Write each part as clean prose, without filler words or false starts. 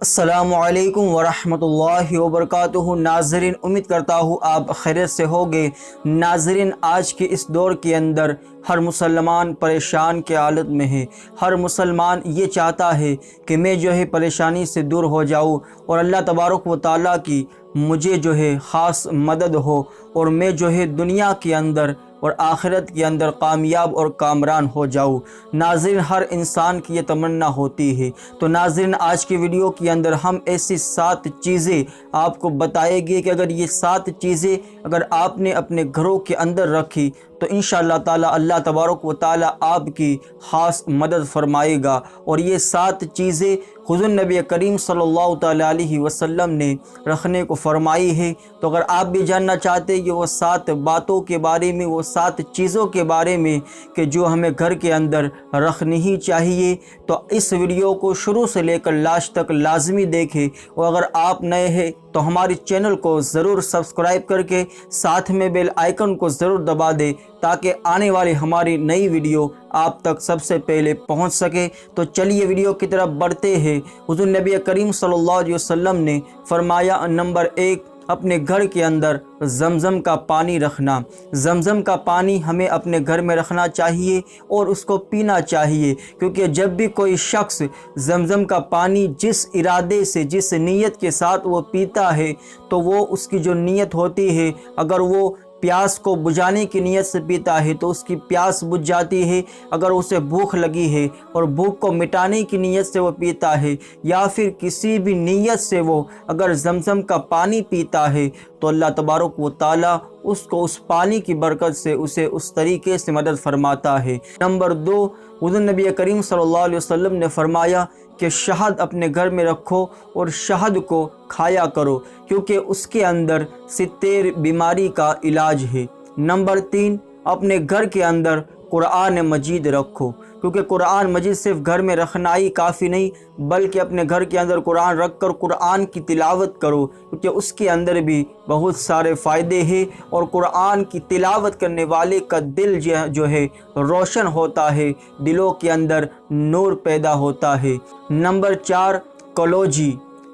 अस्सलामु अलैकुम वरहमतुल्लाहि वबरकातुहू। नाज़रीन, उम्मीद करता हूँ आप खैरियत से होगे। नाज़रीन, आज के इस दौर के अंदर हर मुसलमान परेशान के हालत में है। हर मुसलमान ये चाहता है कि मैं जो है परेशानी से दूर हो जाऊँ और अल्लाह तबारक व तआला की मुझे जो है ख़ास मदद हो और मैं जो है दुनिया के अंदर और आखिरत के अंदर कामयाब और कामरान हो जाऊँ। नाज़रीन, हर इंसान की ये तमन्ना होती है। तो नाज़रीन, आज की वीडियो के अंदर हम ऐसी 7 चीज़ें आपको बताएंगे कि अगर ये 7 चीज़ें अगर आपने अपने घरों के अंदर रखी तो इंशाअल्लाह ताला अल्लाह तबारक व ताला आपकी ख़ास मदद फरमाएगा। और ये 7 चीज़ें हुज़ूर नबी करीम सल्लल्लाहु तआला अलैहि वसल्लम ने रखने को फरमाई है। तो अगर आप भी जानना चाहते हैं कि वो 7 बातों के बारे में, वो 7 चीज़ों के बारे में कि जो हमें घर के अंदर रखनी ही चाहिए, तो इस वीडियो को शुरू से लेकर लास्ट तक लाजमी देखें। और अगर आप नए हैं तो हमारे चैनल को ज़रूर सब्सक्राइब करके साथ में बेल आइकन को ज़रूर दबा दें ताकि आने वाली हमारी नई वीडियो आप तक सबसे पहले पहुंच सके। तो चलिए वीडियो की तरफ बढ़ते हैं। हुज़ूर नबी करीम सल्लल्लाहु अलैहि वसल्लम ने फरमाया, नंबर 1, अपने घर के अंदर ज़मज़म का पानी रखना। ज़मज़म का पानी हमें अपने घर में रखना चाहिए और उसको पीना चाहिए, क्योंकि जब भी कोई शख्स ज़मज़म का पानी जिस इरादे से, जिस नीयत के साथ वो पीता है, तो वो उसकी जो नीयत होती है, अगर वो प्यास को बुझाने की नीयत से पीता है तो उसकी प्यास बुझ जाती है। अगर उसे भूख लगी है और भूख को मिटाने की नीयत से वो पीता है, या फिर किसी भी नीयत से वो अगर ज़मज़म का पानी पीता है, तो अल्लाह तबारक व तआला उसको उस पानी की बरकत से उसे उस तरीके से मदद फरमाता है। नंबर 2, हुज़ूर नबी करीम सल्लल्लाहु अलैहि वसल्लम ने फरमाया कि शहद अपने घर में रखो और शहद को खाया करो, क्योंकि उसके अंदर 70 बीमारी का इलाज है। नंबर 3, अपने घर के अंदर कुरान मजीद रखो, क्योंकि कुरान मजीद सिर्फ घर में रखना ही काफ़ी नहीं, बल्कि अपने घर के अंदर कुरान रख कर कुरान की तिलावत करो, क्योंकि उसके अंदर भी बहुत सारे फ़ायदे हैं। और कुरान की तिलावत करने वाले का दिल जो है रोशन होता है, दिलों के अंदर नूर पैदा होता है। नंबर 4,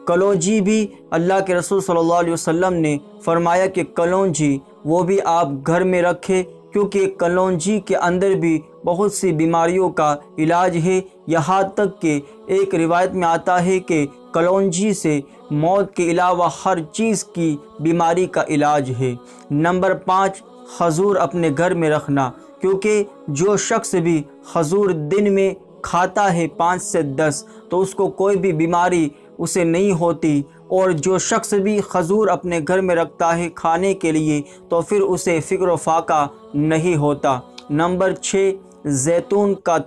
कलौंजी भी अल्लाह के रसूल सल्लल्लाहु अलैहि वसल्लम ने फरमाया कि कलौंजी वो भी आप घर में रखें, क्योंकि कलौंजी के अंदर भी बहुत सी बीमारियों का इलाज है। यहाँ तक कि एक रिवायत में आता है कि कलौंजी से मौत के अलावा हर चीज़ की बीमारी का इलाज है। नंबर 5, खजूर अपने घर में रखना, क्योंकि जो शख्स भी खजूर दिन में खाता है 5 से 10, तो उसको कोई भी बीमारी उसे नहीं होती। और जो शख्स भी खजूर अपने घर में रखता है खाने के लिए, तो फिर उसे फ़िक्र व फाका नहीं होता। नंबर 6, जैतून का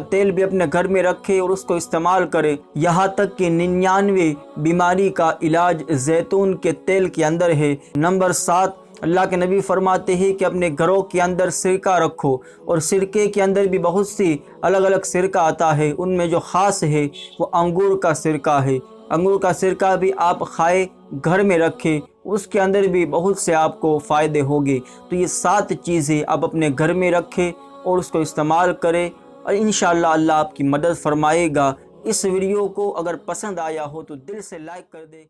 तेल भी अपने घर में रखे और उसको इस्तेमाल करे। यहाँ तक कि 99 बीमारी का इलाज जैतून के तेल के अंदर है। नंबर 7, अल्लाह के नबी फरमाते हैं कि अपने घरों के अंदर सिरका रखो, और सिरके के अंदर भी बहुत सी अलग अलग सिरका आता है। उनमें जो ख़ास है वो अंगूर का सिरका है। अंगूर का सिरका भी आप खाए, घर में रखें, उसके अंदर भी बहुत से आपको फ़ायदे होंगे। तो ये 7 चीज़ें आप अपने घर में रखें और उसको इस्तेमाल करें, और इंशाअल्लाह अल्लाह आपकी मदद फरमाएगा। इस वीडियो को अगर पसंद आया हो तो दिल से लाइक कर दे।